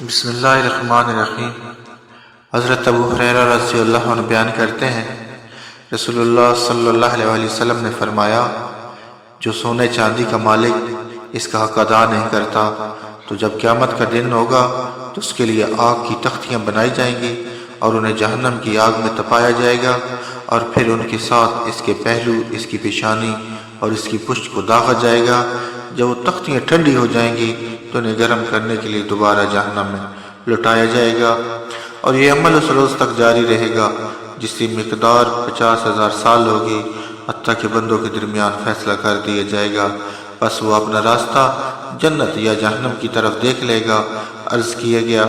بسم اللہ الرحمن الرحیم۔ حضرت ابو ہریرہ رضی اللہ عنہ بیان کرتے ہیں، رسول اللہ صلی اللہ علیہ وسلم نے فرمایا، جو سونے چاندی کا مالک اس کا حق ادا نہیں کرتا تو جب قیامت کا دن ہوگا تو اس کے لیے آگ کی تختیاں بنائی جائیں گی اور انہیں جہنم کی آگ میں تپایا جائے گا، اور پھر ان کے ساتھ اس کے پہلو، اس کی پیشانی اور اس کی پشت کو داغا جائے گا۔ جب وہ تختیاں ٹھنڈی ہو جائیں گی تو انہیں گرم کرنے کے لیے دوبارہ جہنم میں لٹایا جائے گا، اور یہ عمل اس روز تک جاری رہے گا جس کی مقدار 50,000 سال ہوگی، حتیٰ کہ بندوں کے درمیان فیصلہ کر دیا جائے گا۔ بس وہ اپنا راستہ جنت یا جہنم کی طرف دیکھ لے گا۔ عرض کیا گیا،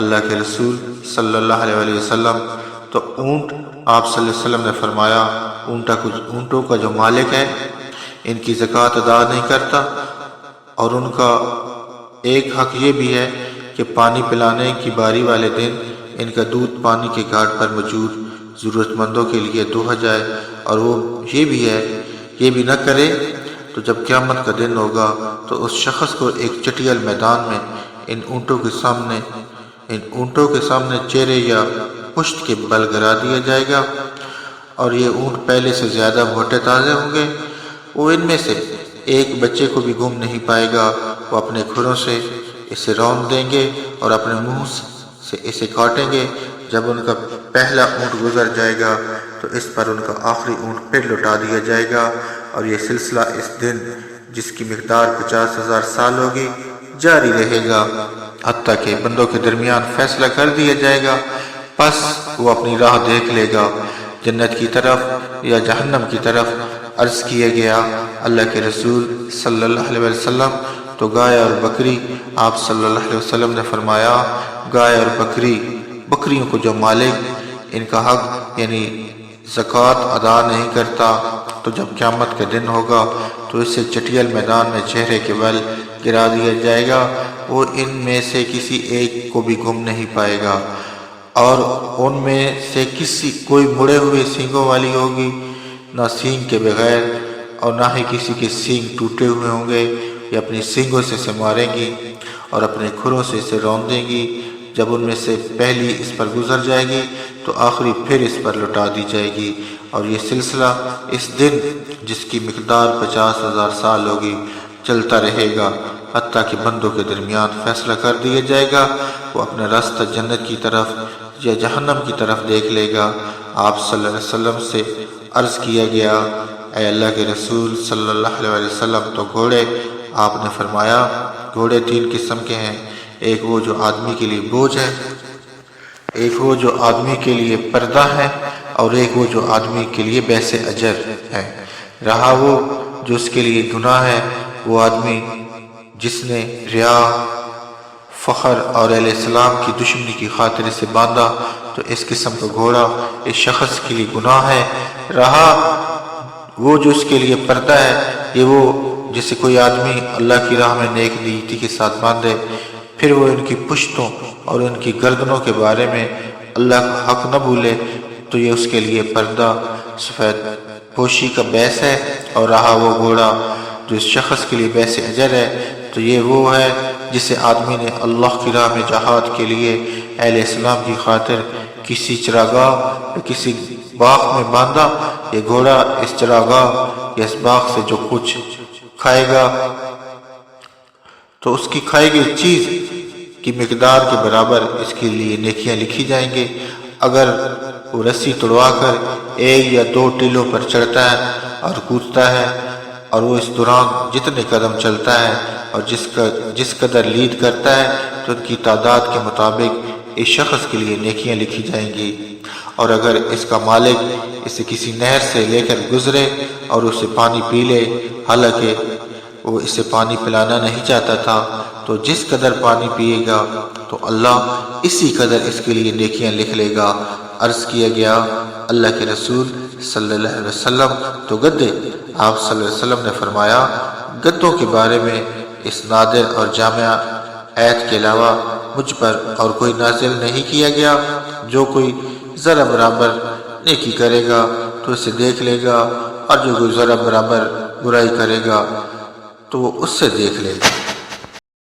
اللہ کے رسول صلی اللہ علیہ وسلم، تو اونٹ؟ آپ صلی اللہ علیہ وسلم نے فرمایا، اونٹوں کا جو مالک ہے ان کی زکوٰۃ ادا نہیں کرتا، اور ان کا ایک حق یہ بھی ہے کہ پانی پلانے کی باری والے دن ان کا دودھ پانی کے گھاٹ پر موجود ضرورت مندوں کے لیے دوہا جائے، اور وہ یہ بھی نہ کرے تو جب قیامت کا دن ہوگا تو اس شخص کو ایک چٹیل میدان میں ان اونٹوں کے سامنے چہرے یا پشت کے بل گرا دیا جائے گا، اور یہ اونٹ پہلے سے زیادہ موٹے تازے ہوں گے۔ وہ ان میں سے ایک بچے کو بھی گم نہیں پائے گا۔ وہ اپنے کھروں سے اسے رون دیں گے اور اپنے منہ سے اسے کاٹیں گے۔ جب ان کا پہلا اونٹ گزر جائے گا تو اس پر ان کا آخری اونٹ پھر لٹا دیا جائے گا، اور یہ سلسلہ اس دن جس کی مقدار 50,000 سال ہوگی جاری رہے گا، حتیٰ کہ بندوں کے درمیان فیصلہ کر دیا جائے گا۔ پس وہ اپنی راہ دیکھ لے گا، جنت کی طرف یا جہنم کی طرف۔ عرض کیا گیا، اللہ کے رسول صلی اللہ علیہ وسلم، تو گائے اور بکری؟ آپ صلی اللہ علیہ وسلم نے فرمایا، گائے اور بکریوں کو جو مالک ان کا حق یعنی زکوٰۃ ادا نہیں کرتا تو جب قیامت کا دن ہوگا تو اسے چٹیل میدان میں چہرے کے بل گرا دیا جائے گا۔ وہ ان میں سے کسی ایک کو بھی گم نہیں پائے گا، اور ان میں سے کوئی مڑے ہوئے سینگوں والی ہوگی، نہ سینگ کے بغیر، اور نہ ہی کسی کے سینگ ٹوٹے ہوئے ہوں گے۔ یہ اپنی سینگوں سے اسے ماریں گی اور اپنے کھروں سے اسے رون دیں گی۔ جب ان میں سے پہلی اس پر گزر جائے گی تو آخری پھر اس پر لٹا دی جائے گی، اور یہ سلسلہ اس دن جس کی مقدار 50,000 سال ہوگی چلتا رہے گا، حتیٰ کہ بندوں کے درمیان فیصلہ کر دیا جائے گا۔ وہ اپنا راستہ جنت کی طرف یا جہنم کی طرف دیکھ لے گا۔ آپ صلی اللہ علیہ وسلم سے عرض کیا گیا، اے اللہ کے رسول صلی اللہ علیہ وسلم، تو گھوڑے؟ آپ نے فرمایا، گھوڑے 3 قسم کے ہیں، ایک وہ جو آدمی کے لیے بوجھ ہے، ایک وہ جو آدمی کے لیے پردہ ہے، اور ایک وہ جو آدمی کے لیے باعث اجر ہے۔ رہا وہ جو اس کے لیے گناہ ہے، وہ آدمی جس نے ریا، فخر اور اہل اسلام کی دشمنی کی خاطر اسے باندھا تو اس قسم کا گھوڑا اس شخص کے لیے گناہ ہے۔ رہا وہ جو اس کے لیے پردہ ہے، یہ وہ جسے کوئی آدمی اللہ کی راہ میں نیک نیتی کے ساتھ باندھے، پھر وہ ان کی پشتوں اور ان کی گردنوں کے بارے میں اللہ کا حق نہ بھولے تو یہ اس کے لیے پردہ، سفید پوشی کا باعث ہے۔ اور رہا وہ گھوڑا جو اس شخص کے لیے باعث اجر ہے، تو یہ وہ ہے جسے آدمی نے اللہ کی راہ میں جہاد کے لیے اہل اسلام کی خاطر کسی چراگاہ یا کسی باغ میں باندھا۔ یہ گھوڑا اس چراگاہ یا اس باغ سے جو کچھ کھائے گا تو اس کی کھائی گئی چیز کی مقدار کے برابر اس کے لیے نیکیاں لکھی جائیں گے۔ اگر وہ رسی توڑوا کر 1 یا 2 ٹیلوں پر چڑھتا ہے اور کودتا ہے، اور وہ اس دوران جتنے قدم چلتا ہے اور جس قدر لید کرتا ہے تو ان کی تعداد کے مطابق اس شخص کے لیے نیکیاں لکھی جائیں گی۔ اور اگر اس کا مالک اسے کسی نہر سے لے کر گزرے اور اسے پانی پی لے، حالانکہ وہ اسے پانی پلانا نہیں چاہتا تھا، تو جس قدر پانی پیے گا تو اللہ اسی قدر اس کے لیے نیکیاں لکھ لے گا۔ عرض کیا گیا، اللہ کے رسول صلی اللہ علیہ وسلم، تو گدھے؟ آپ صلی اللہ علیہ وسلم نے فرمایا، گدھوں کے بارے میں اس نادر اور جامع آیت کے علاوہ مجھ پر اور کوئی نازل نہیں کیا گیا۔ جو کوئی ذرا برابر نیکی کرے گا تو اسے دیکھ لے گا، اور جو کوئی ذرا برابر برائی کرے گا تو وہ اس سے دیکھ لے گا۔